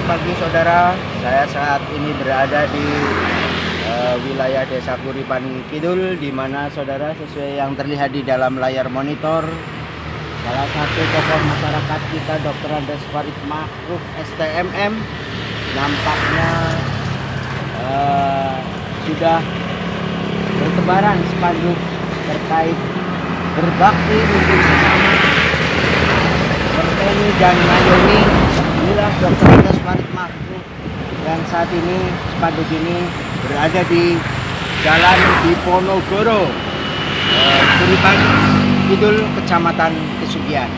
pagi saudara, saya saat ini berada di wilayah Desa Kuripan Kidul, di mana saudara sesuai yang terlihat di dalam layar monitor, salah satu tokoh masyarakat kita Dr. Andes Farid Ma'ruf STMM nampaknya sudah bertebaran spanduk terkait berbakti untuk sesama, bertani dan ngayomi. Inilah Dr. Andes Farid Ma'ruf yang saat ini spanduk ini berada di Jalan Diponegoro, Kuripan Kidul, Kecamatan Kesugihan.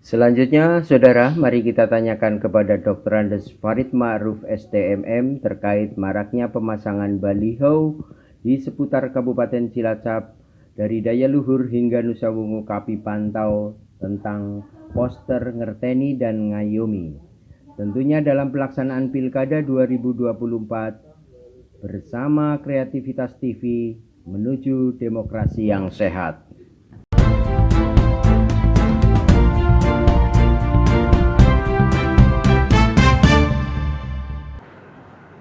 Selanjutnya, saudara, mari kita tanyakan kepada Dr. Andes Farid Ma'ruf STMM terkait maraknya pemasangan baliho di seputar Kabupaten Cilacap dari Daya Luhur hingga Nusa Wungu Kapi Pantau tentang poster ngerteni dan ngayomi. Tentunya dalam pelaksanaan Pilkada 2024 bersama Kreativitas TV menuju demokrasi yang sehat.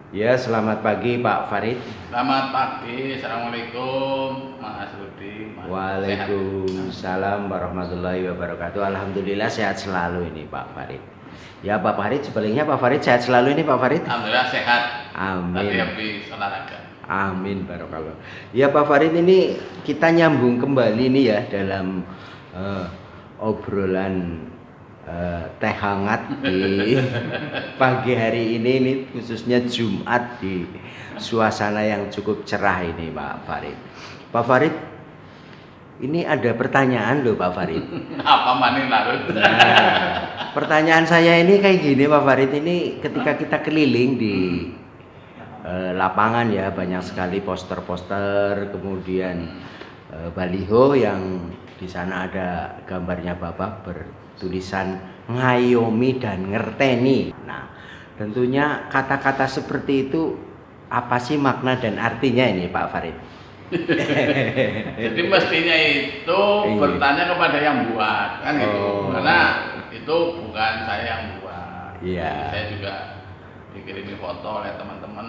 Ya, selamat pagi Pak Farid. Selamat pagi, Assalamualaikum Mas Rudi. Waalaikumsalam warahmatullahi wabarakatuh. Alhamdulillah sehat selalu ini Pak Farid. Ya Pak Farid, sebaliknya Pak Farid sehat selalu ini Pak Farid. Alhamdulillah sehat. Amin. Tadi habis olahraga. Amin barokallah. Ya Pak Farid, ini kita nyambung kembali nih ya dalam obrolan teh hangat di pagi hari ini khususnya Jumat di suasana yang cukup cerah ini Pak Farid. Pak Farid, ini ada pertanyaan loh Pak Farid. Apa maning larut? Nah, pertanyaan saya ini kayak gini Pak Farid, ini ketika kita keliling di lapangan ya, banyak sekali poster-poster, kemudian baliho yang di sana ada gambarnya Bapak bertulisan ngayomi dan ngerteni. Nah, tentunya kata-kata seperti itu apa sih makna dan artinya ini Pak Farid? Jadi mestinya itu bertanya kepada yang buat kan gitu. Karena itu bukan saya yang buat. Iya. Saya juga dikirimi foto oleh teman-teman,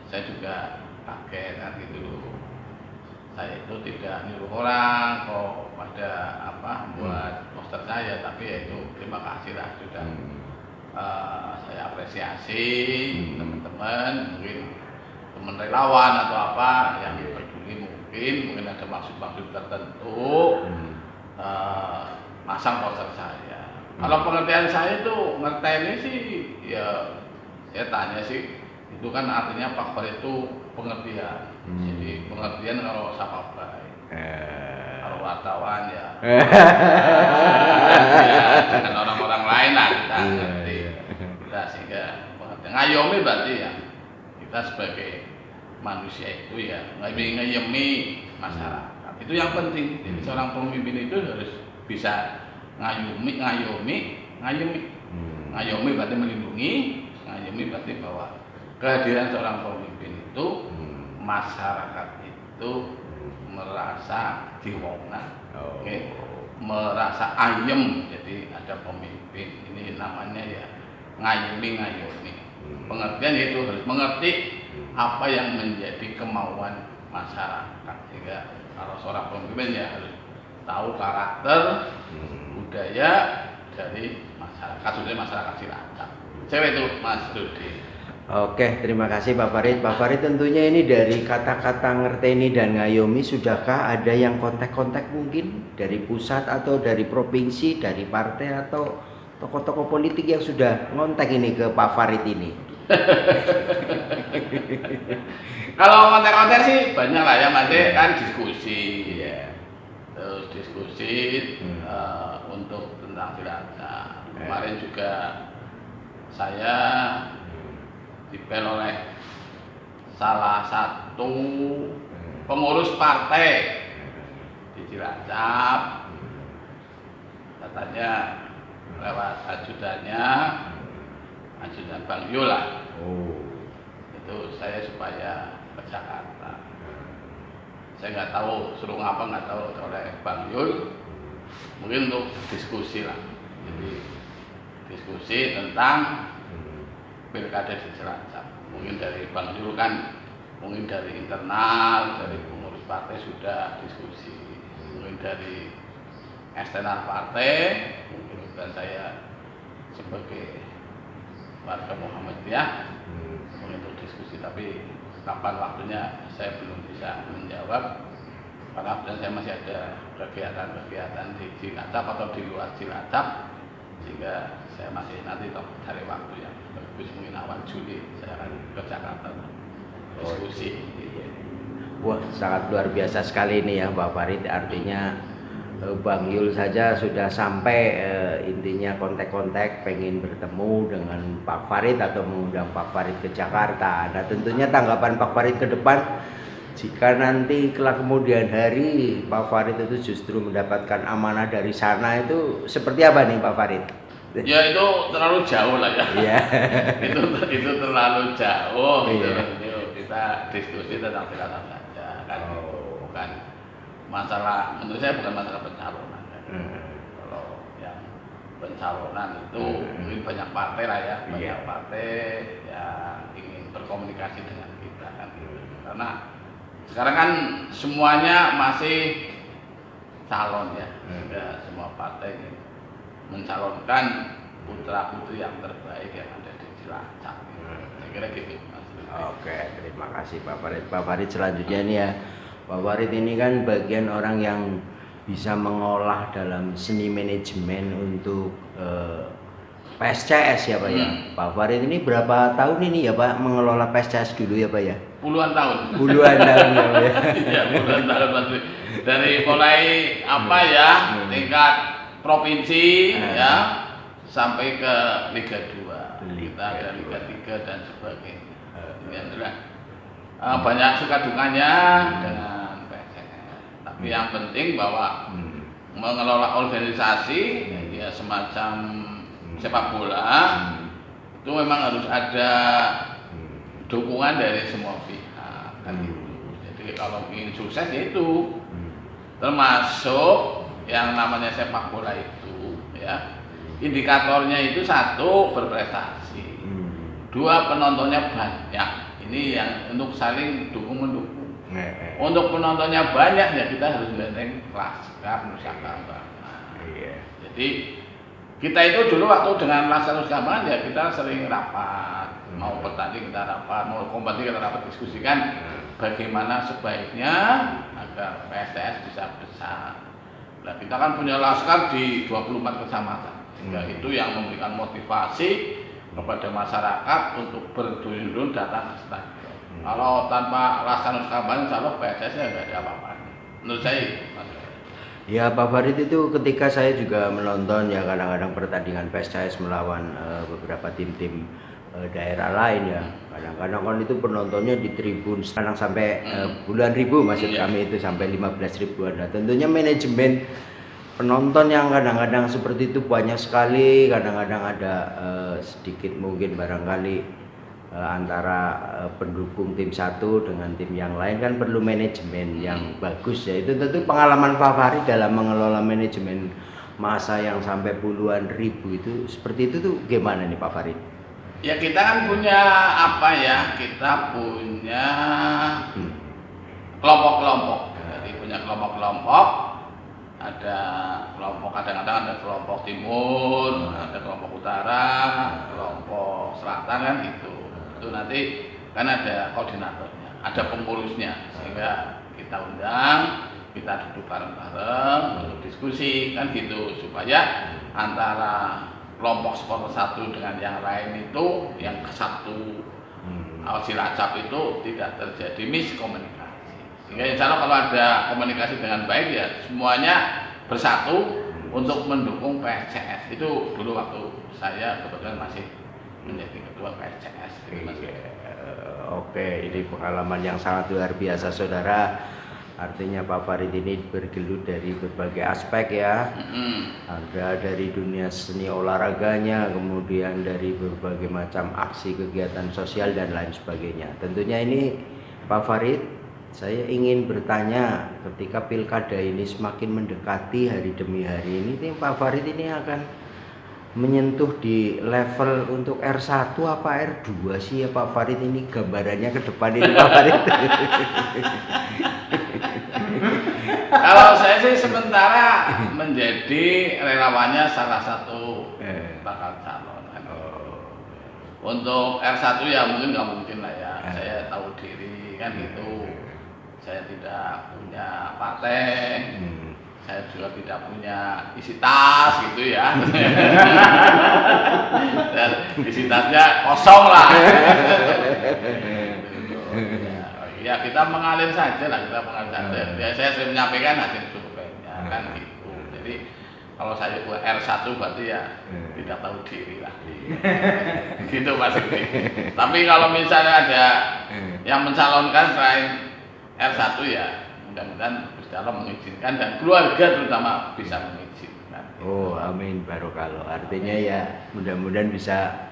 saya juga kaget kan gitu. Saya itu tidak nyuruh orang kok pada buat poster saya, tapi ya itu terima kasih lah sudah saya apresiasi teman-teman, mungkin teman relawan atau apa yang peduli, mungkin ada maksud-maksud tertentu masang poster saya. Kalau pengertian saya itu ngerteni sih ya, saya tanya sih itu kan artinya Pak Farid itu pengertian. Jadi pengertian kalau sapa baik. Kalau wartawan ya, dengan orang-orang lain lah kita ngerti. Kita sehingga pengertian. Ngayomi berarti ya kita sebagai manusia itu ya ngayemi masyarakat. Itu yang penting. Jadi seorang pemimpin itu harus bisa ngayomi. Ngayomi berarti melindungi. Ngayomi berarti bahwa kehadiran seorang pemimpin itu masyarakat itu merasa diwongna, merasa ayem. Jadi ada pemimpin, ini namanya ya ngayomi. Pengertian itu harus mengerti apa yang menjadi kemauan masyarakat, sehingga kalau seorang pemimpin ya harus tahu karakter budaya dari masyarakat, khususnya masyarakat Cilacap. Cewek itu Mas Rudi. Oke, terima kasih Pak Farid. Pak Farid, tentunya ini dari kata-kata ngerteni dan ngayomi, sudahkah ada yang kontak-kontak mungkin dari pusat atau dari provinsi, dari partai atau tokoh-tokoh politik yang sudah ngontak ini ke Pak Farid ini? Kalau kontak-kontak sih banyak lah ya, Mas, kan diskusi ya. Terus diskusi untuk tentang Cilacap. Kemarin juga saya dipel oleh salah satu pengurus partai di Cilacap, katanya lewat ajudannya, ajudan Bang Yul lah. Itu saya supaya ke Jakarta. Saya nggak tahu suruh ngapa, nggak tahu oleh Bang Yul, mungkin untuk diskusi lah. Jadi diskusi tentang pilkada di Cilacap. Mungkin dari Bang Yul kan, mungkin dari internal, dari pengurus partai sudah diskusi, mungkin dari eksternal partai, mungkin dan saya sebagai warga Muhammadiyah untuk diskusi, tapi kapan waktunya saya belum bisa menjawab karena saya masih ada kegiatan-kegiatan di Cilacap atau di luar Cilacap, sehingga saya masih nanti cari waktu yang bagus, mungkin awal Juli saya akan ke Jakarta diskusi. Wah, sangat luar biasa sekali ini ya Pak Farid, artinya Bang Yul saja sudah sampai intinya kontak-kontak pengen bertemu dengan Pak Farid atau mengundang Pak Farid ke Jakarta. Nah tentunya tanggapan Pak Farid ke depan jika nanti kelak kemudian hari Pak Farid itu justru mendapatkan amanah dari sana, itu seperti apa nih Pak Farid? Ya itu terlalu jauh lah ya. Iya. itu terlalu jauh. Iya. Kita diskusi tentang silaturahmi saja kan. Bukan masalah, menurut saya bukan masalah pencalonan kan. Kalau yang pencalonan itu mungkin banyak partai lah ya, banyak partai yang ingin berkomunikasi dengan kita kan gitu. Karena sekarang kan semuanya masih calon ya, sehingga semua partai ingin mencalonkan putra putri yang terbaik yang ada di Cilacap. Saya kira gitu Mas. Oke, terima kasih Pak Farid. Pak Farid selanjutnya nih ya, Pak Farid ini kan bagian orang yang bisa mengolah dalam seni manajemen untuk PSCS ya Pak ya. Pak Farid ini berapa tahun ini ya Pak mengelola PSCS dulu ya Pak ya? Puluhan tahun. Puluhan tahun ya Pak ya. Iya, puluhan tahun Mas. Dari mulai apa ya, tingkat provinsi ya sampai ke Liga 2. Kita ada Liga 3 dan sebagainya. Ini adalah banyak suka dukanya dengan PSCS. Tapi yang penting bahwa mengelola organisasi ya semacam sepak bola itu memang harus ada dukungan dari semua pihak kan gitu. Jadi kalau ingin sukses ya itu termasuk yang namanya sepak bola itu ya, indikatornya itu satu berprestasi, dua penontonnya banyak. Ini yang untuk saling dukung mendukung. Untuk penontonnya banyak ya kita harus gandeng Laskar Nusa Kambangan. Jadi kita itu dulu waktu dengan Laskar Nusa Kambangan ya kita sering rapat, mau bertanding kita rapat, mau kompetisi kita rapat, diskusikan bagaimana sebaiknya agar PSTS bisa besar. Nah, kita kan punya Laskar di 24 kecamatan. Sehingga itu yang memberikan motivasi kepada masyarakat untuk berduyun-duyun datang ke stadion. Kalau tanpa Laskar Nusa Kambangan, insya Allah PSS nya nggak ada apa-apanya. Menurut saya, Mas. Ya Pak Farid, itu ketika saya juga menonton ya kadang-kadang pertandingan PSCS melawan beberapa tim-tim daerah lain ya, kadang-kadang kan itu penontonnya di tribun kadang sampai puluhan ribu, maksud kami itu sampai 15 ribuan. Nah tentunya manajemen penonton yang kadang-kadang seperti itu banyak sekali, kadang-kadang ada sedikit mungkin barangkali antara pendukung tim satu dengan tim yang lain kan perlu manajemen yang bagus ya. Itu tentu pengalaman Pak Farid dalam mengelola manajemen masa yang sampai puluhan ribu itu seperti itu tuh gimana nih Pak Farid? Ya kita kan punya apa ya, kita punya kelompok-kelompok. Jadi punya kelompok-kelompok, ada kelompok kadang-kadang ada kelompok timur, ada kelompok utara, kelompok selatan kan gitu. Itu nanti kan ada koordinatornya, ada pengurusnya, sehingga kita undang, kita duduk bareng-bareng untuk diskusi kan gitu, supaya antara kelompok supporter satu dengan yang lain itu, yang satu Cilacap itu tidak terjadi miskomunikasi. Sehingga insya Allah kalau ada komunikasi dengan baik ya semuanya bersatu untuk mendukung PSCS. Itu dulu waktu saya kebetulan masih menjadi ketua PSCS. Oke, ini pengalaman yang sangat luar biasa saudara. Artinya Pak Farid ini bergelut dari berbagai aspek ya. Ada dari dunia seni olahraganya, kemudian dari berbagai macam aksi kegiatan sosial dan lain sebagainya. Tentunya ini Pak Farid, saya ingin bertanya, ketika pilkada ini semakin mendekati hari demi hari ini, Pak Farid ini akan menyentuh di level untuk R1 apa R2 sih ya Pak Farid, ini gambarannya ke depan ini Pak Farid? Kalau saya sih sementara menjadi relawannya salah satu bakal calon. Untuk R1 ya mungkin nggak mungkin lah ya. Saya tahu diri kan gitu. Saya tidak punya partai. Saya juga tidak punya isi tas gitu ya. Dan isi tasnya kosong lah. Ya kita mengalir saja lah, kita mengalir saja. Ya, saya sering menyampaikan hasil surveinya kan gitu. Jadi kalau saya buat R1 berarti ya tidak tahu diri lah. Gitu Mas Rudi. Tapi kalau misalnya ada yang mencalonkan selain R1 ya mudah-mudahan bercalon mengizinkan dan keluarga terutama bisa mengizinkan. Oh amin barokallah. Artinya ya mudah-mudahan bisa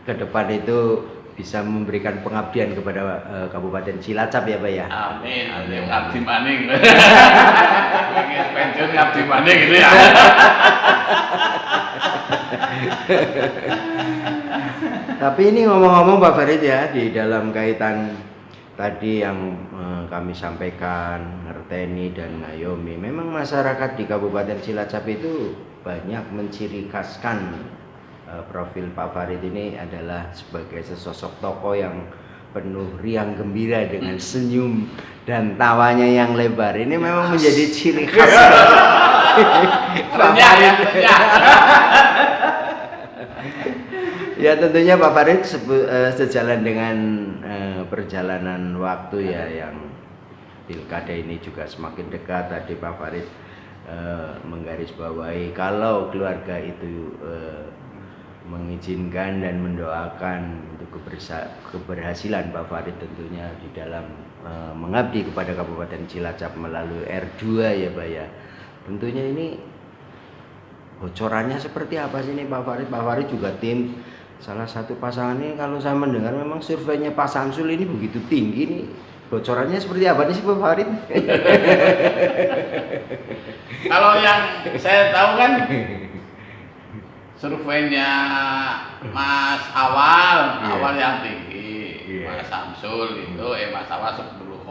ke depan itu bisa memberikan pengabdian kepada Kabupaten Cilacap ya Pak ya. Amin. Amin. Ngabdi maning. Pengen pensiun ngabdi maning gitu ya. Tapi ini ngomong-ngomong Pak Farid ya, di dalam kaitan tadi yang kami sampaikan, Ngerteni dan Ngayomi, memang masyarakat di Kabupaten Cilacap itu banyak menciri khaskan profil Pak Farid ini adalah sebagai sesosok tokoh yang penuh riang gembira dengan senyum dan tawanya yang lebar. Ini memang menjadi ciri khas Pak Farid. Ya tentunya Pak Farid sejalan dengan perjalanan waktu ya, yang pilkada ini juga semakin dekat. Tadi Pak Farid menggarisbawahi kalau keluarga itu mengizinkan dan mendoakan untuk keberhasilan Pak Farid tentunya di dalam mengabdi kepada Kabupaten Cilacap melalui R2 ya Pak ya. Tentunya ini bocorannya seperti apa sih ini Pak Farid? Pak Farid juga tim salah satu pasangan ini, kalau saya mendengar memang surveinya Pak Samsul ini begitu tinggi nih. Bocorannya seperti apa nih sih Pak Farid? Kalau yang saya tahu kan surveinya Mas Awal yang tinggi, Mas Samsul itu Mas Awal 10,5%,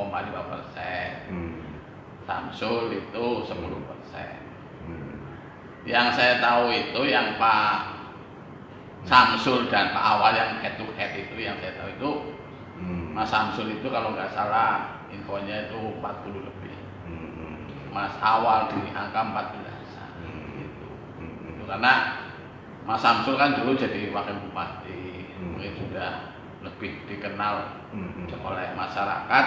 Samsul itu 10%. Yang saya tahu itu yang Pak Samsul dan Pak Awal yang head to head itu, yang saya tahu itu Mas Samsul itu kalau nggak salah infonya itu 40 lebih, Mas Awal di angka 14 gitu. Itu karena Mas Samsul kan dulu jadi wakil bupati, mungkin sudah lebih dikenal oleh masyarakat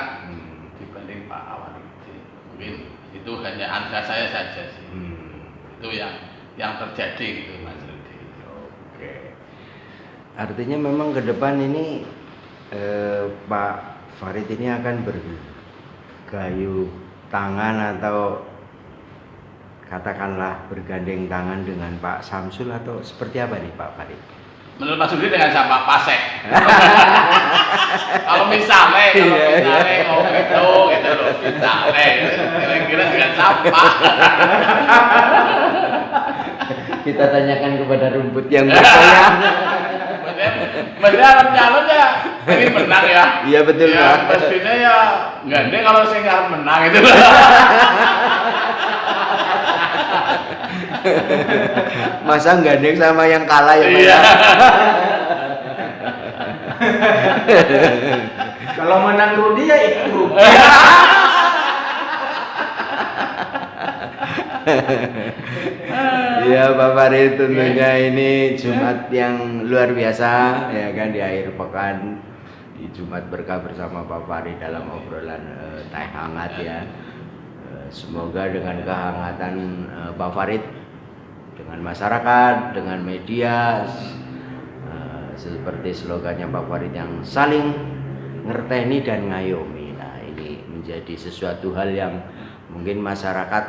dibanding Pak Awal itu. Mungkin itu hanya anda saya saja sih. Itu yang terjadi gitu Mas Rudi. Oke. Artinya memang ke depan ini Pak Farid ini akan bergayu tangan atau katakanlah bergandeng tangan dengan Pak Samsul atau seperti apa nih Pak Farid? Menurut Mas Rudi dengan siapa? Pasek. Kalau misalnya mau gitu loh, misalnya kira-kira dengan siapa? Kita tanyakan kepada rumput yang bergoyang. Benar calonnya ini menang ya. Iya betul ya, Pak. pastinya ya gandeng kalau saya nggak menang itu. Masa gandeng sama yang kalah ya Pak? Iya. Kalau menang Rudi ya ikut Rudi. Iya Pak Farid, tentunya ini Jumat yang luar biasa ya kan, di akhir pekan, di Jumat berkah bersama Pak Farid dalam obrolan teh hangat ya. Semoga dengan kehangatan Pak Farid dengan masyarakat, dengan media, seperti slogannya Pak Farid yang saling ngerteni dan ngayomi. Nah ini menjadi sesuatu hal yang mungkin masyarakat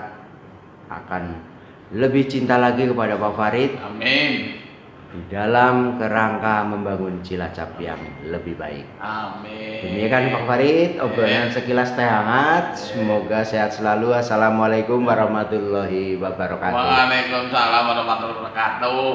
akan lebih cinta lagi kepada Pak Farid. Amin. di dalam kerangka membangun Cilacap yang lebih baik. Amin. Demikian Pak Farid, obrolan sekilas teh hangat. Semoga sehat selalu. Assalamualaikum warahmatullahi wabarakatuh. Waalaikumsalam warahmatullahi wabarakatuh.